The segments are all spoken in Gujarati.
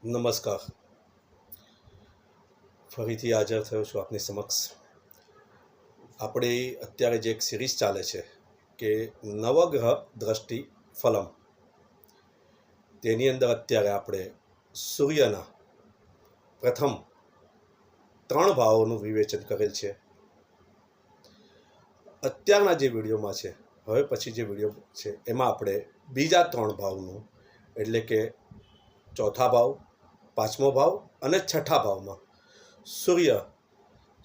નમસ્કાર. ફરીથી હાજર થયો છું આપની સમક્ષ. આપણી અત્યારે જે એક સિરીઝ ચાલે છે કે નવગ્રહ દ્રષ્ટિ ફલમ, તેની અંદર અત્યારે આપણે સૂર્યના પ્રથમ 3 ભાવોનું વિવેચન કરેલ છે. અત્યારના જે વિડીયોમાં છે, હવે પછી જે વિડીયો છે એમાં આપણે બીજા 3 ભાવનું, એટલે કે ચોથા ભાવ, 5મો ભાવ અને 6ઠ્ઠા ભાવમાં સૂર્ય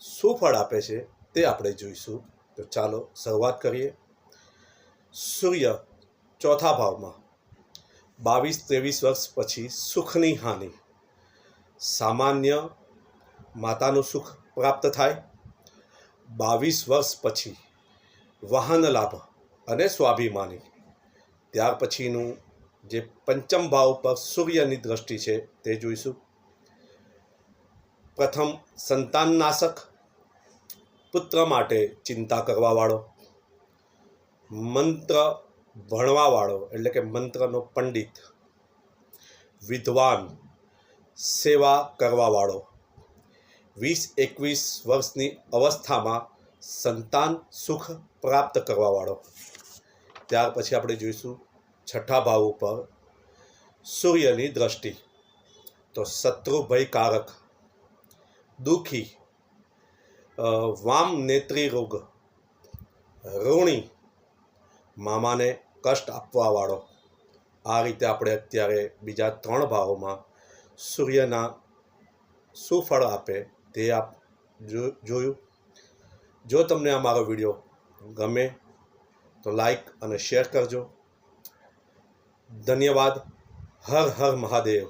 શું ફળ આપે છે તે આપણે જોઈશું. તો ચાલો શરૂઆત કરીએ. સૂર્ય ચોથા ભાવમાં 22-23 વર્ષ પછી સુખની હાનિ, સામાન્ય માતાનું સુખ પ્રાપ્ત થાય. 22 વર્ષ પછી વાહન લાભ અને સ્વાભિમાની. ત્યાર પછીનું જે 5મ ભાવ પર સૂર્યની દ્રષ્ટિ છે તે જોઈશું. પ્રથમ સંતાનનાશક, પુત્ર માટે ચિંતા કરવાવાળો, મંત્ર ભણવાવાળો એટલે કે મંત્રનો પંડિત, વિદ્વાન, સેવા કરવાવાળો. 20-21 વર્ષની અવસ્થામાં સંતાન સુખ પ્રાપ્ત કરવાવાળો. ત્યાર પછી આપણે જોઈશું 6ઠ્ઠા ભાવ ઉપર સૂર્યની દ્રષ્ટિ. તો શત્રુ ભયકારક, દુઃખી, વામ નેત્રી રોગ, ઋણી, મામાને કષ્ટ આપવાવાળો. આ રીતે આપણે અત્યારે બીજા 3 ભાવોમાં સૂર્યના શું ફળ આપે તે આપ જોયું. જો તમને આ મારો વિડીયો ગમે તો લાઈક અને શેર કરજો. ધન્યવાદ. હર હર મહાદેવ.